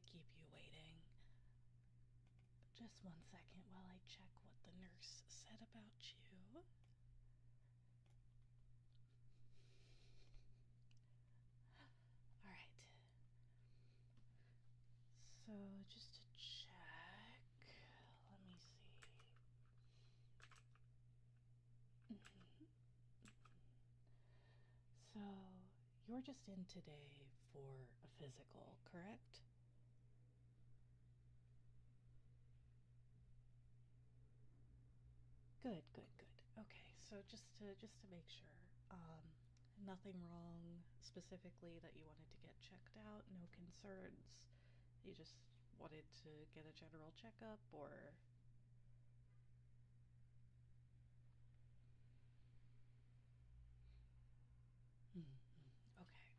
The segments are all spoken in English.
keep you waiting. Just 1 second while I check what the nurse said about you. Alright. So, just to check, let me see. So, you're just in today for a physical, correct? Good. Okay, so just to make sure, nothing wrong specifically that you wanted to get checked out, no concerns. You just wanted to get a general checkup, or okay.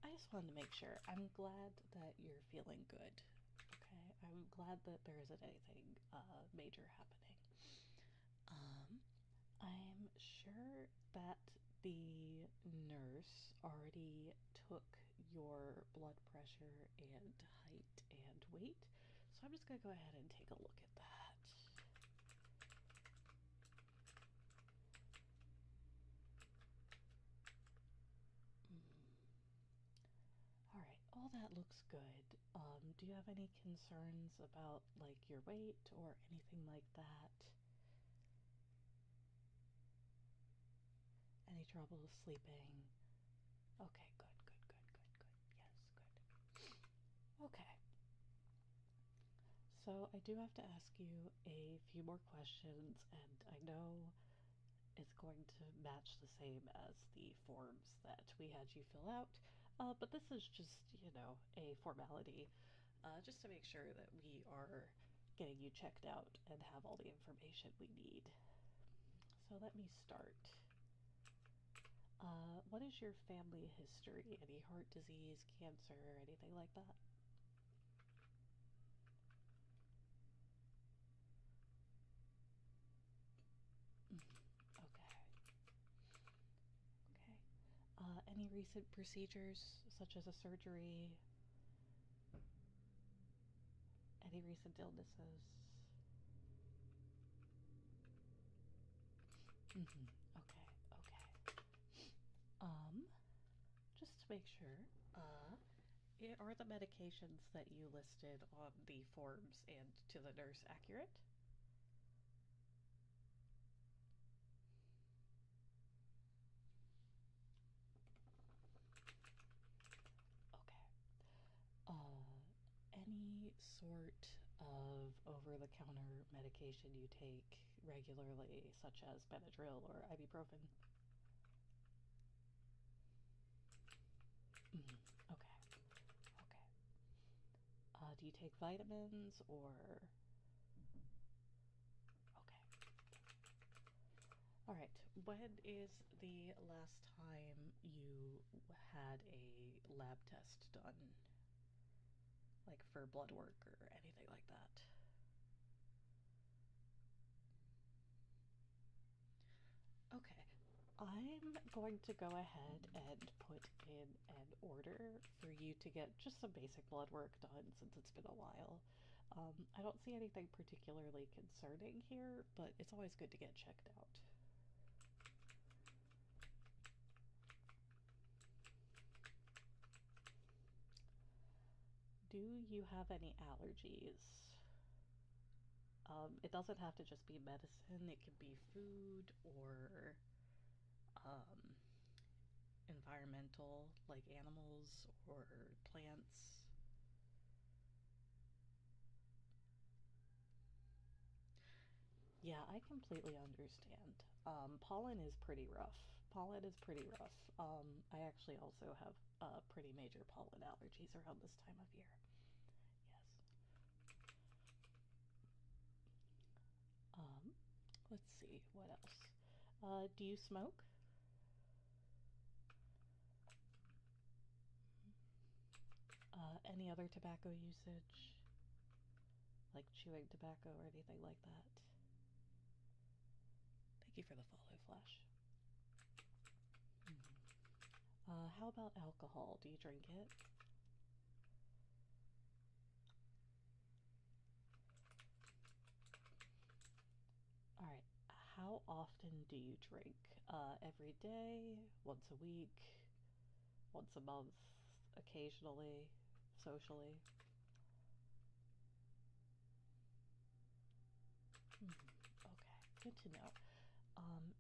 I just wanted to make sure. I'm glad that you're feeling good. Okay, I'm glad that there isn't anything major happening. I'm sure that the nurse already took your blood pressure and height and weight, so I'm just gonna go ahead and take a look at that. Alright, all that looks good. Do you have any concerns about like your weight or anything like that? Any trouble sleeping? Okay, good. Yes, good. Okay. So I do have to ask you a few more questions, and I know it's going to match the same as the forms that we had you fill out, but this is just, you know, a formality, just to make sure that we are getting you checked out and have all the information we need. So let me start. What is your family history? Any heart disease, cancer, anything like that? Okay. Any recent procedures, such as a surgery? Any recent illnesses? Okay. Just to make sure, are the medications that you listed on the forms and to the nurse accurate? Okay. Any sort of over-the-counter medication you take regularly, such as Benadryl or ibuprofen? Okay. Do you take vitamins or? Okay. All right. When is the last time you had a lab test done? Like for blood work or anything like that? Okay. I'm going to go ahead and put in an order for you to get just some basic blood work done since it's been a while. I don't see anything particularly concerning here, but it's always good to get checked out. Do you have any allergies? It doesn't have to just be medicine, it could be food or um, environmental, like animals or plants. Yeah, I completely understand. Pollen is pretty rough. I actually also have pretty major pollen allergies around this time of year. Yes. Um, let's see, what else? Do you smoke? Any other tobacco usage? Like chewing tobacco or anything like that? Thank you for the follow, Flash. How about alcohol? Do you drink it? often do you drink? Every day, once a week, once a month, occasionally, socially? Hmm. Okay, good to know.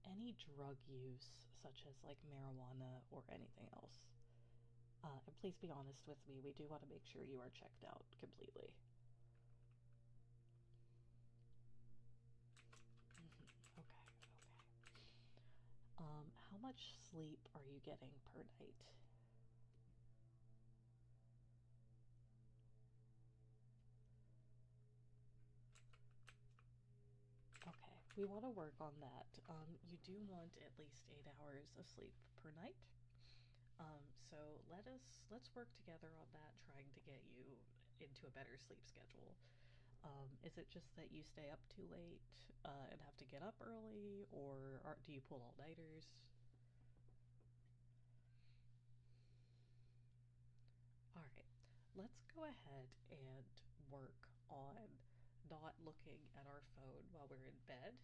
Any drug use, such as like marijuana or anything else? And please be honest with me, we do want to make sure you are checked out completely. Okay, okay. How much sleep are you getting per night? Okay, we want to work on that. You do want at least 8 hours of sleep per night. So let's work together on that, trying to get you into a better sleep schedule. Is it just that you stay up too late and have to get up early, or do you pull all nighters? All right, let's go ahead and work on not looking at our phone while we're in bed.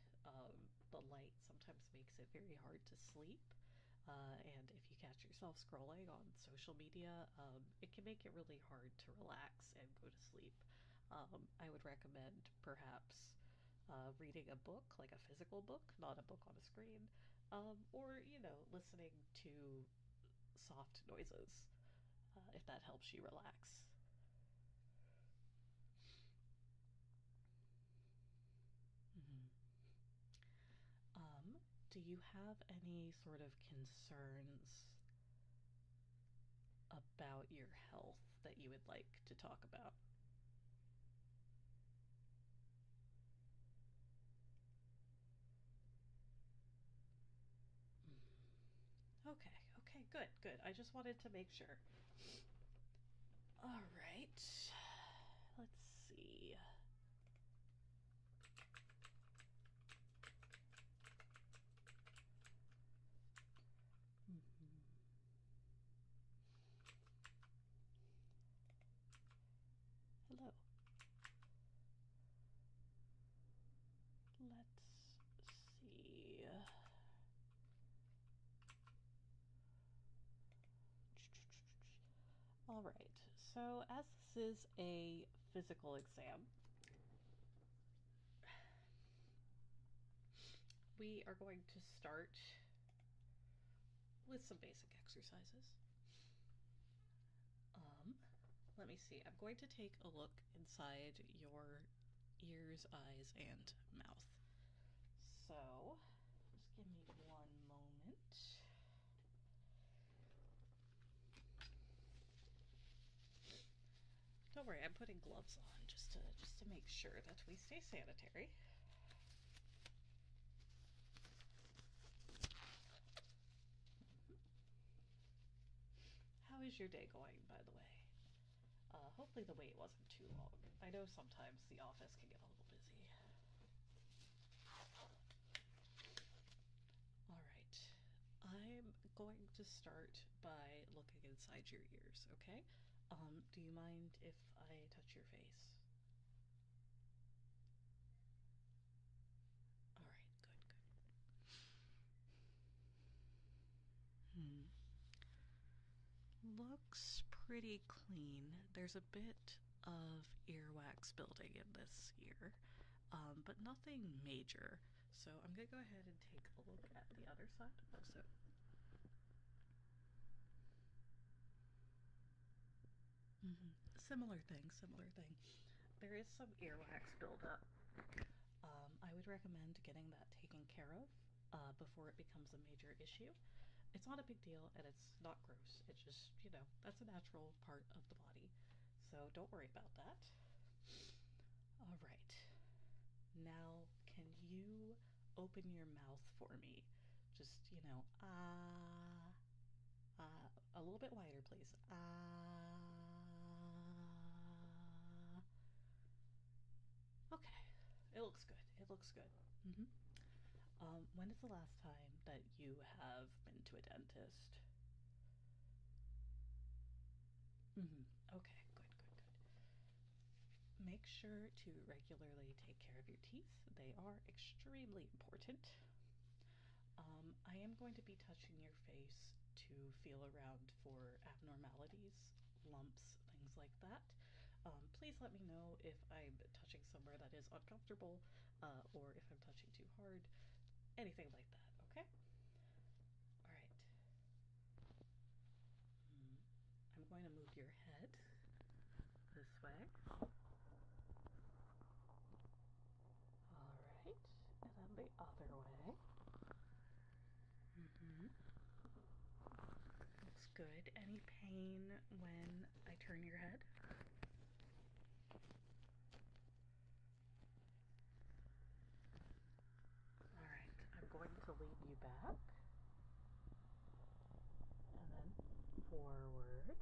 The light sometimes makes it very hard to sleep. And if you catch yourself scrolling on social media, it can make it really hard to relax and go to sleep. I would recommend perhaps reading a book, like a physical book, not a book on a screen, or, listening to soft noises, if that helps you relax. Mhm. Um, do you have any sort of concerns about your health that you would like to talk about? Okay, okay, good, good. I just wanted to make sure. All right. Let's see. Mhm. Hello. Let's see. All right. So, as this is a physical exam, we are going to start with some basic exercises. Um, Let me see. I'm going to take a look inside your ears, eyes, and mouth. So, just give me one moment. Don't worry, I'm putting gloves on just to make sure that we stay sanitary. How is your day going, by the way? Hopefully the wait wasn't too long. I know sometimes the office can get a little busy. All right. I'm going to start by looking inside your ears, okay? Do you mind if I touch your face? All right, good, good. Looks pretty clean. There's a bit of earwax building in this ear, but nothing major. So I'm gonna go ahead and take a look at the other side also. Similar thing, similar thing. There is some earwax buildup. I would recommend getting that taken care of before it becomes a major issue. It's not a big deal and it's not gross. It's just, that's a natural part of the body. So don't worry about that. All right. Now, can you open your mouth for me? Just, a little bit wider, please. Okay. It looks good. It looks good. Mm-hmm. When is the last time that you have been to a dentist? Mm-hmm. Okay, good, good, good. Make sure to regularly take care of your teeth. They are extremely important. am going to be touching your face to feel around for abnormalities, lumps, things like that. Please let me know if I'm touching somewhere that is uncomfortable or if I'm touching too hard, anything like that, okay? All right. I'm going to move your head this way. All right, and then the other way. Looks good. Any pain when I turn your head? All right, I'm going to lean you back. And then forward.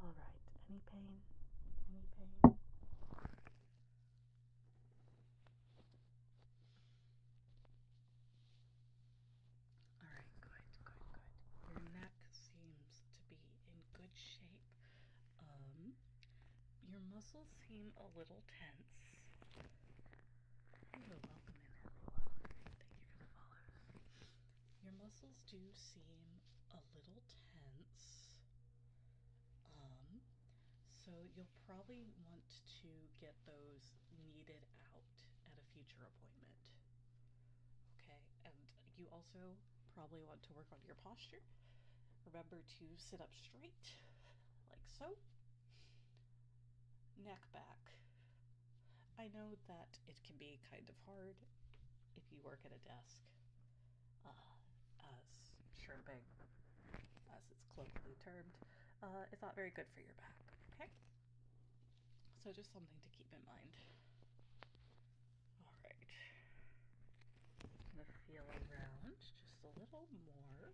All right, any pain? Any pain? All right, good, good, good. Your neck seems to be in good shape. Your muscles seem a little tense. Hello, welcome in, everyone. Thank you for the follows. Your muscles do seem a little tense. So you'll probably want to get those kneaded out at a future appointment. Okay, and you also probably want to work on your posture. Remember to sit up straight, like so. Neck back. I know that it can be kind of hard if you work at a desk, as shrimping, as it's colloquially termed, is not very good for your back, okay? So just something to keep in mind. All right. I'm gonna feel around just a little more.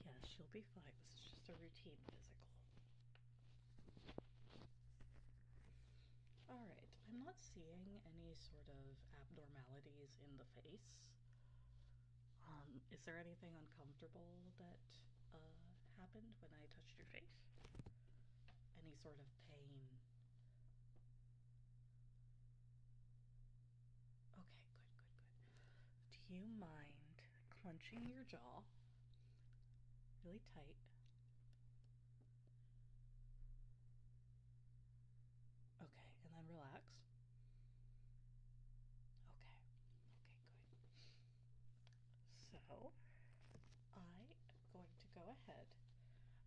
Yes, she'll be fine. This is just a routine physical. Alright, I'm not seeing any sort of abnormalities in the face. Is there anything uncomfortable that happened when I touched your face? Any sort of pain? Okay, good, good, good. Do you mind clenching your jaw really tight? Okay, and then relax. Okay, okay, good. So, I am going to go ahead.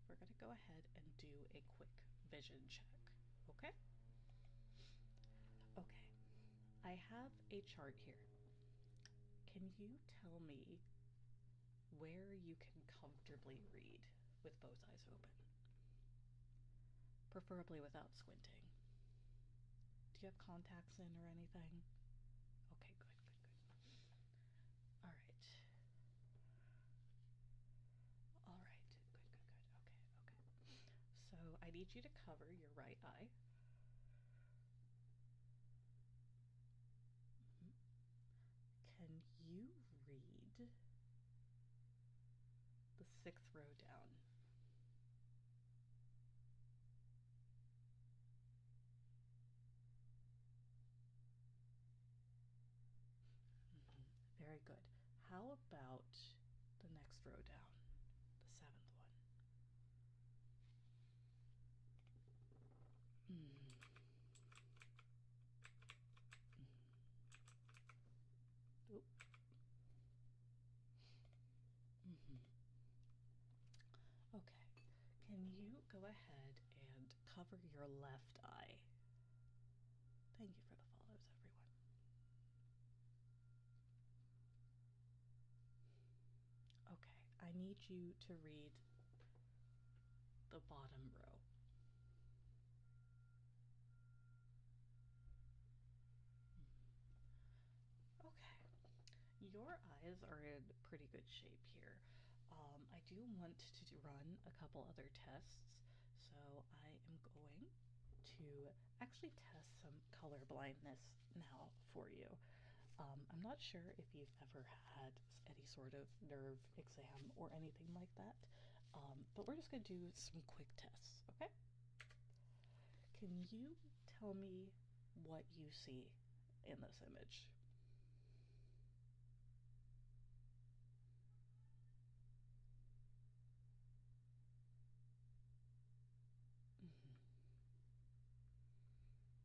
We're going to go ahead and do a quick vision check, okay? Okay, I have a chart here. Can you tell me where you can comfortably read with both eyes open? Preferably without squinting. Do you have contacts in or anything? Okay, good, good, good. All right. All right, good, good, good. Okay, okay. So I need you to cover your right eye. Can you read the 6th row down? Very good. How about the next row down, the 7th one? Oop. Okay. Can you go ahead and cover your left eye? Thank you for the follows, everyone. Okay, I need you to read the bottom row. Okay, your eyes are in pretty good shape here. I do want to run a couple other tests, so I am going to actually test some color blindness now for you. I'm not sure if you've ever had any sort of nerve exam or anything like that, but we're just going to do some quick tests, okay? Can you tell me what you see in this image? Mhm,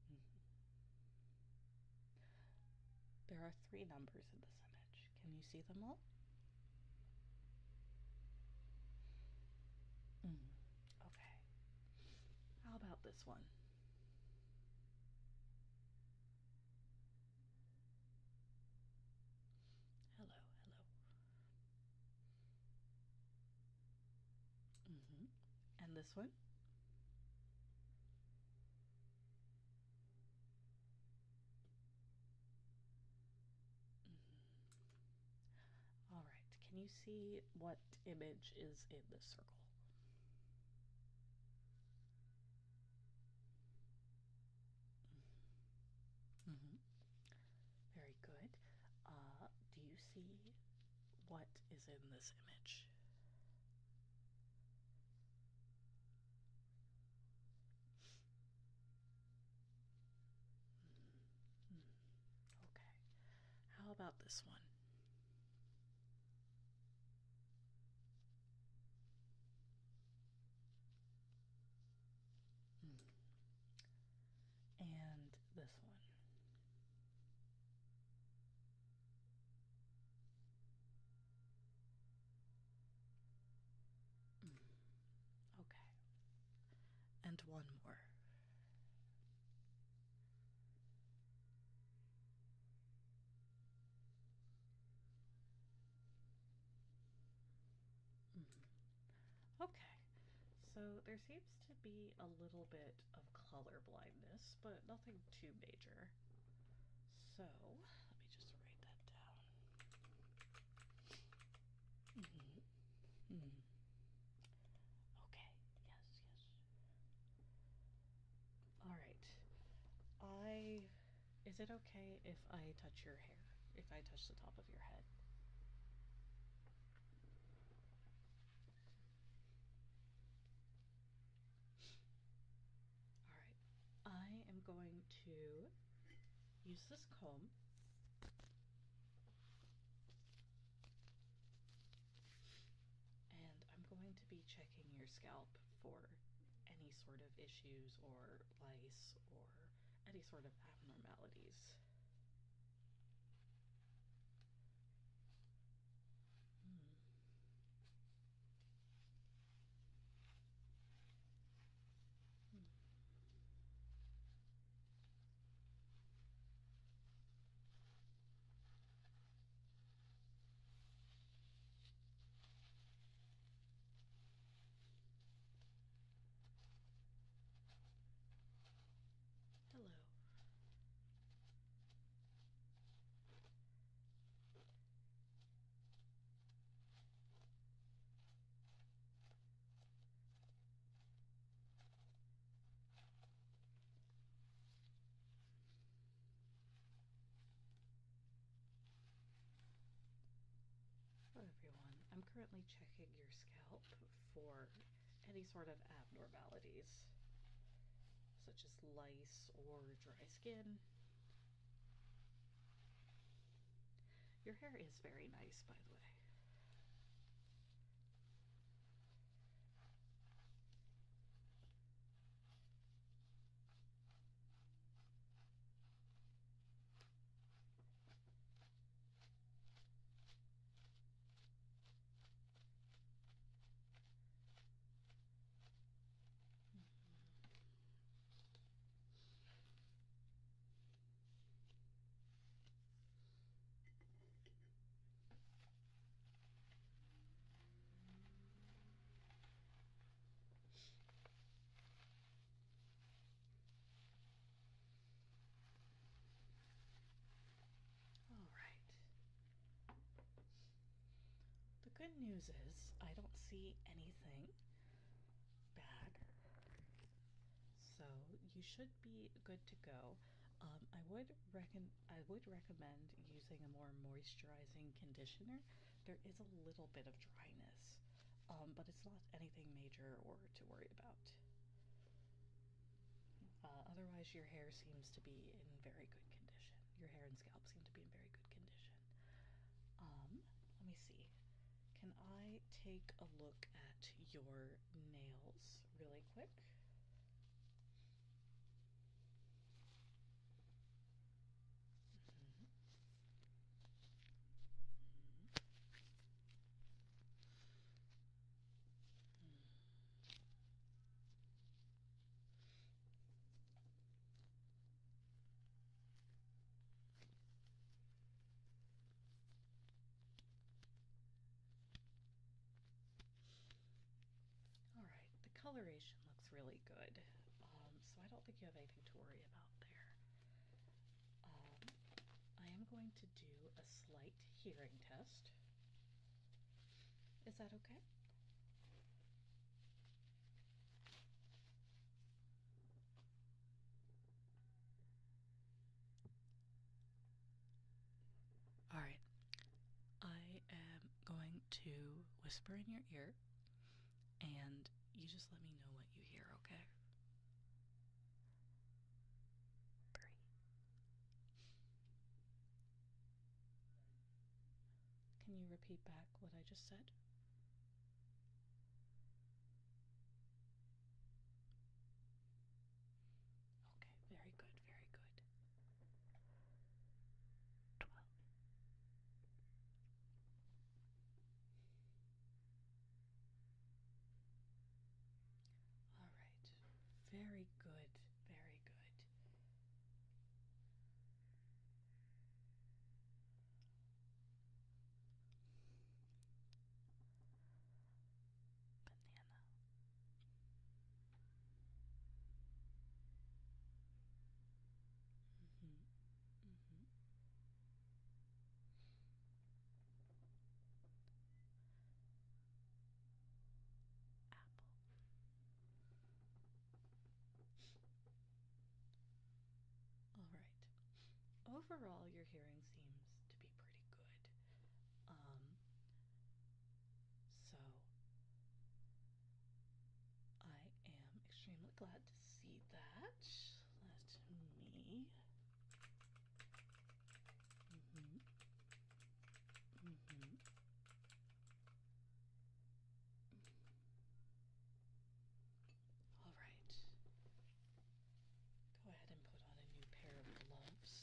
mhm. There are three numbers in this image. Can you see them all? Mm. Okay. How about this one? Hello, hello. Hmm. And this one? Hmm. All right. Can you see what image is in this circle? Hmm. Very good. Do you see what is in this image? Mm. Okay. How about this one? Mm. And this one? Mm. Okay. And one more. Mm. Okay. So there seems to be a little bit of color blindness, but nothing too major. So let me just write that down. Mm-hmm. Mm. Okay. Yes, yes. All right. I. Is it okay if I touch your hair? If I touch the top of your head? All right. I am going to use this comb and I'm going to be checking your scalp for any sort of issues or lice or any sort of abnormalities. Hmm. Hmm. Hello. Hello everyone. I'm currently checking your scalp for any sort of abnormalities, such as lice or dry skin. Your hair is very nice, by the way. All right. The good news is I don't see anything bad, so you should be good to go. I would recommend using a more moisturizing conditioner. There is a little bit of dryness, but it's not anything major or to worry about. Otherwise, your hair seems to be in very good condition. Your hair and scalp seem to be in very good condition. Let me see. Can I take a look at your nails really quick? Mm-hmm. All right, the coloration looks really good, so I don't think you have anything to worry about there. I am going to do a slight hearing test. Is that okay? All right, I am going to whisper in your ear, and you just let me know what you hear, okay? 3. Can you repeat back what I just said? Okay, very good, very good. 12. All right, very good, very good. Banana. Mm-hmm. Mm-hmm. Apple. All right. Overall, your hearing seems to be pretty good. So I am extremely glad to see that. Let me. Mm-hmm. Mm-hmm. All right. Go ahead and put on a new pair of gloves.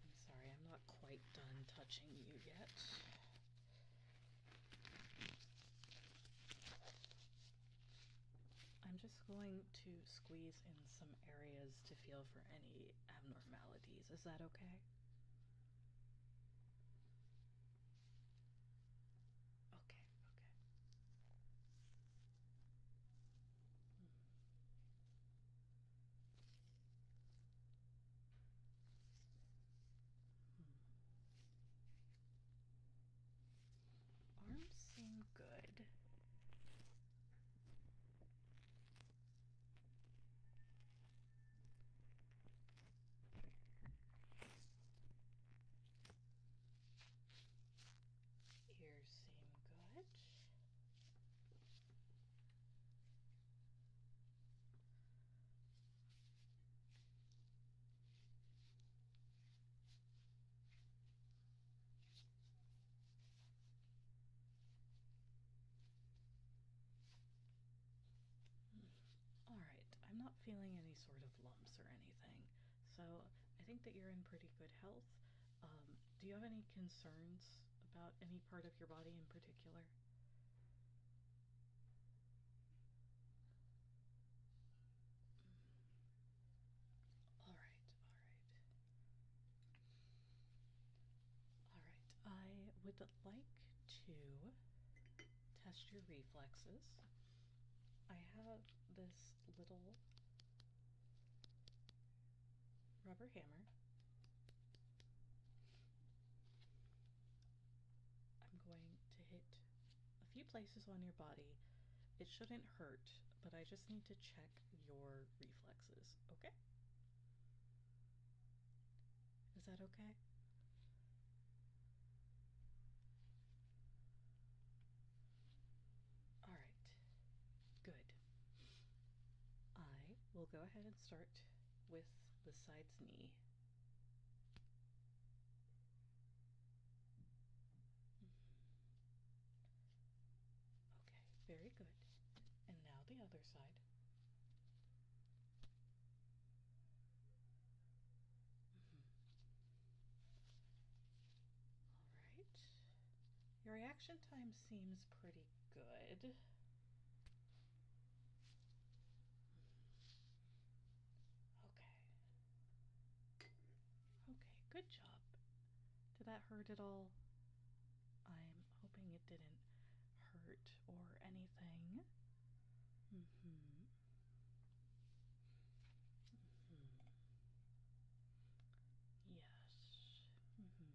I'm sorry, I'm not quite done touching you yet. I'm just going to squeeze in some areas to feel for any abnormalities. Is that okay? Okay, okay. Arms seem good. Ears seem good. All right, I'm not feeling any sort of lumps or anything, so I think that you're in pretty good health. Do you have any concerns about any part of your body in particular? All right, all right. All right, I would like to test your reflexes. I have this little rubber hammer. I'm going to hit a few places places on your body. It shouldn't hurt, but I just need to check your reflexes, okay? Is that okay? All right, good. I will go ahead and start with the side's knee. Okay, very good. And now the other side. All right. Your reaction time seems pretty good. Okay. Okay, good job. Did that hurt at all? I'm hoping it didn't hurt or anything. Mm-hmm. Mm-hmm. Yes. Mm-hmm.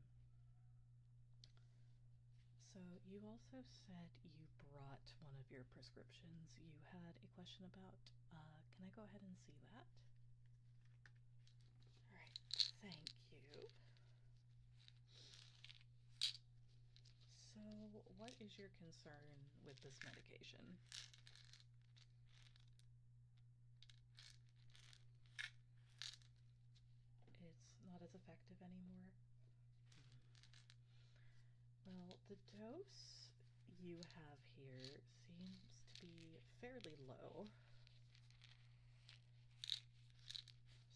So you also said you brought one of your prescriptions you had a question about. Can I go ahead and see that? All right, thank you. So what is your concern with this medication? It's not as effective anymore? Well, the dose you have here seems to be fairly low.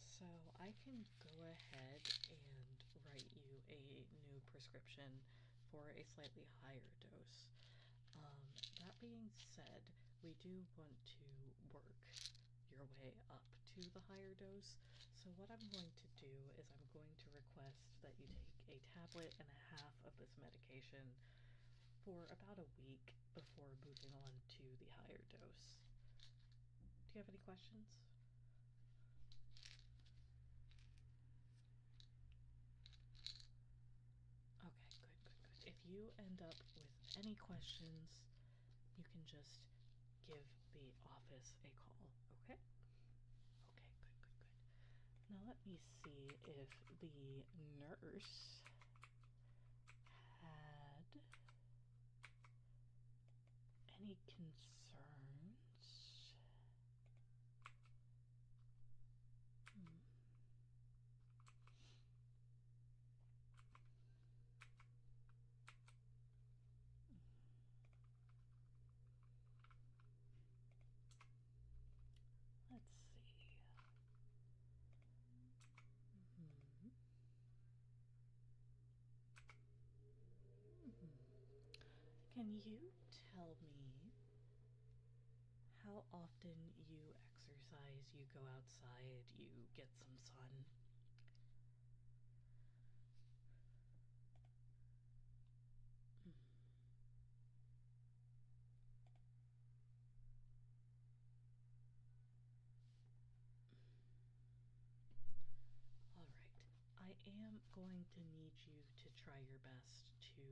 So I can go ahead and write you a new prescription for a slightly higher dose. That being said, we do want to work your way up to the higher dose. So what I'm going to do is I'm going to request that you take a tablet and a half of this medication for about a week before moving on to the higher dose. Do you have any questions? Okay, good, good, good. If you end up with any questions, you can just give the office a call, okay? Okay, good, good, good. Now let me see if the nurse had any concerns. Hmm. Let's see. Hmm. Hmm. Can you tell me how often you exercise, you go outside, you get some sun? Hmm. All right. I am going to need you to try your best to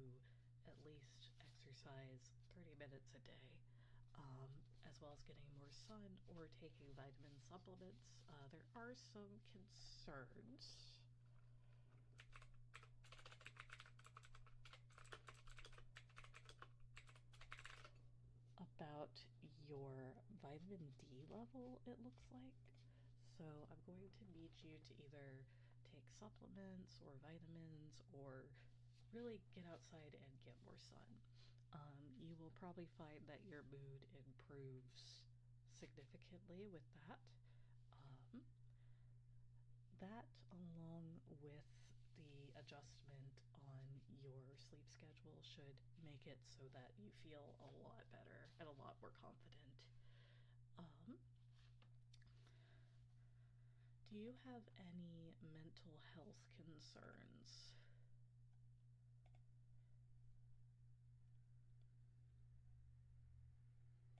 at least exercise 30 minutes a day, as well as getting more sun or taking vitamin supplements. There are some concerns about your vitamin D level, it looks like. So I'm going to need you to either take supplements or vitamins or really get outside and get more sun. You will probably find that your mood improves significantly with that. Um, that, along with the adjustment on your sleep schedule, should make it so that you feel a lot better and a lot more confident. Um, do you have any mental health concerns?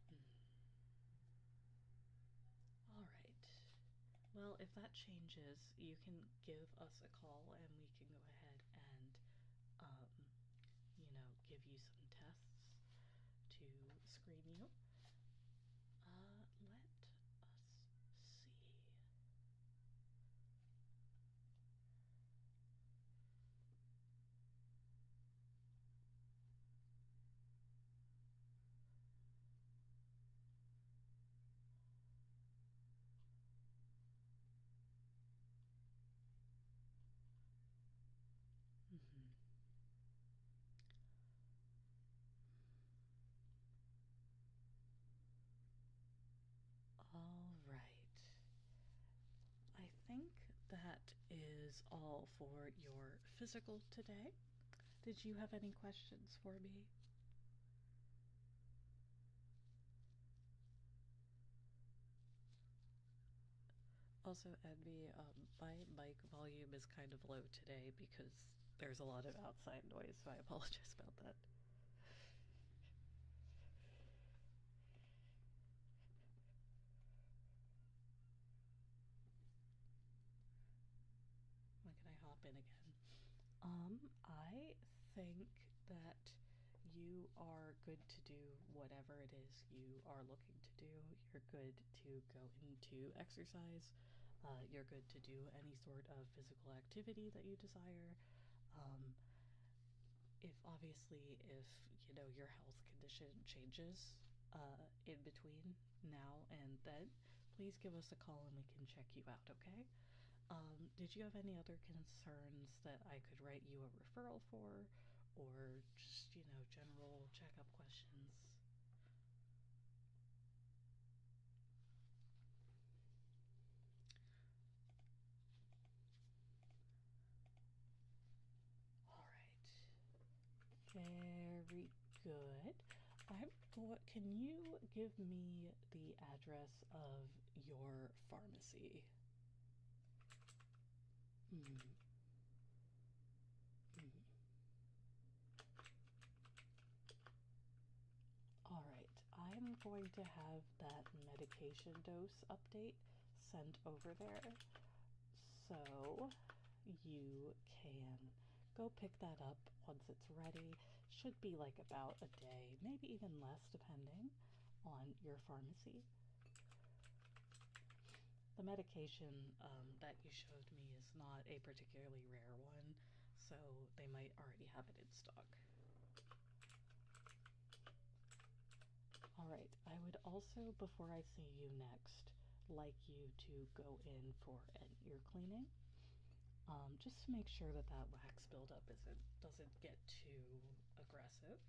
Hmm. All right. Well, if that changes, you can give us a call and we can go ahead and, give you some tests to screen you. Let us see. Mm-hmm. All right. I think that is all for your physical today. Did you have any questions for me? Also, Envy, my mic volume is kind of low today because there's a lot of outside noise, so I apologize about that. When can I hop in again? I think that you are good to do whatever it is you are looking to do. You're good to go into exercise. You're good to do any sort of physical activity that you desire. Um, if obviously, if you know your health condition changes in between now and then, please give us a call and we can check you out, okay? Did you have any other concerns that I could write you a referral for, or just, you know, general checkup questions? All right. Very good. Can you give me the address of your pharmacy? Mm. Mm. All right, I'm going to have that medication dose update sent over there so you can go pick that up once it's ready. Should be like about a day, maybe even less depending on your pharmacy. The medication that you showed me is not a particularly rare one, so they might already have it in stock. Alright, I would also, before I see you next, like you to go in for an ear cleaning. Just to make sure that that wax buildup doesn't get too aggressive.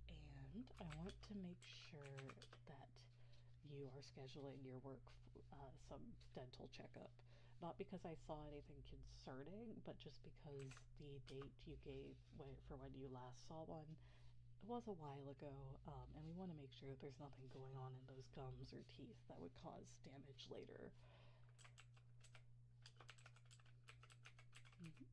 And I want to make sure that you are scheduling your work some dental checkup. Not because I saw anything concerning, but just because the date you gave for when you last saw one was a while ago, and we want to make sure that there's nothing going on in those gums or teeth that would cause damage later. Mm-hmm.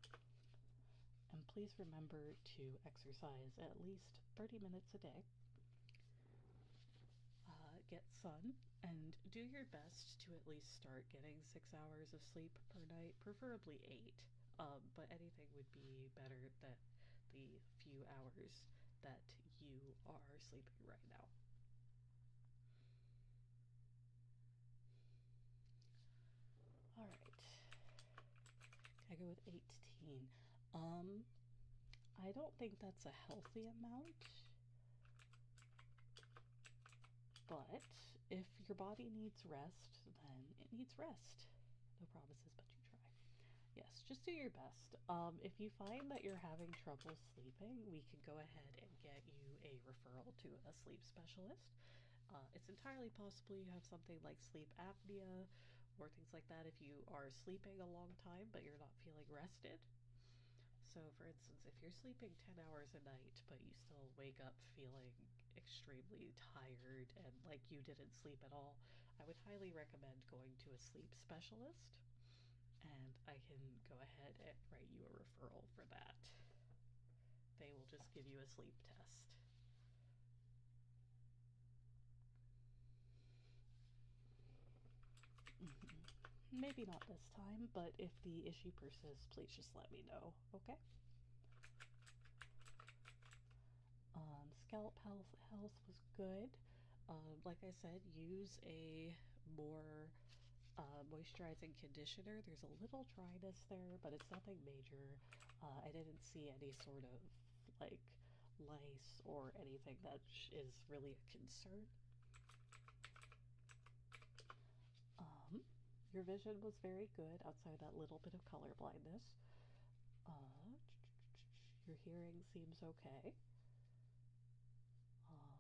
And please remember to exercise at least 30 minutes a day. Get sun, and do your best to at least start getting 6 hours of sleep per night, preferably 8. But anything would be better than the few hours that you are sleeping right now. All right. I go with 18. I don't think that's a healthy amount. But if your body needs rest, then it needs rest. No promises, but you try. Yes, just do your best. If you find that you're having trouble sleeping, we can go ahead and get you a referral to a sleep specialist. It's entirely possible you have something like sleep apnea or things like that if you are sleeping a long time but you're not feeling rested. So, for instance, if you're sleeping 10 hours a night but you still wake up feeling extremely tired and like you didn't sleep at all, I would highly recommend going to a sleep specialist, and I can go ahead and write you a referral for that. They will just give you a sleep test. Mm-hmm. Maybe not this time, but if the issue persists, please just let me know, okay? Scalp health was good. Like I said, use a more moisturizing conditioner. There's a little dryness there, but it's nothing major. I didn't see any sort of like lice or anything that is really a concern. Um, your vision was very good outside that little bit of color blindness. Uh, your hearing seems okay.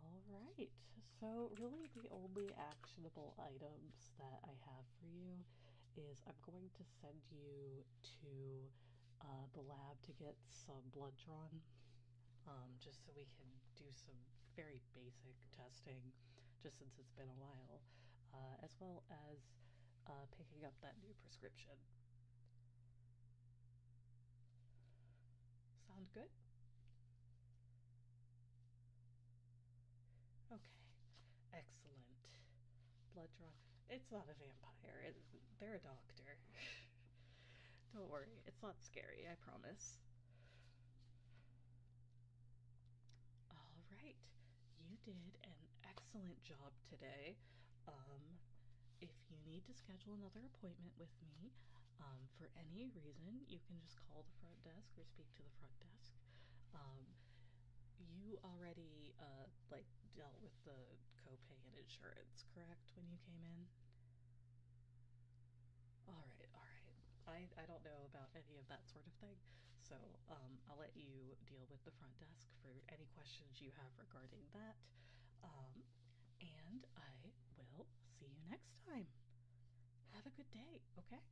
All right. So really the only actionable items that I have for you is I'm going to send you to the lab to get some blood drawn, just so we can do some very basic testing, just since it's been a while, as well as picking up that new prescription. Sound good? Okay, excellent. Blood draw. It's not a vampire. They're a doctor. Don't worry, it's not scary, I promise. All right, you did an excellent job today. Um, if you need to schedule another appointment with me, for any reason, you can just call the front desk or speak to the front desk. Um, you already like dealt with the copay and insurance, correct, when you came in? All right, all right. I don't know about any of that sort of thing, so I'll let you deal with the front desk for any questions you have regarding that. Um, and I will see you next time. Have a good day, okay?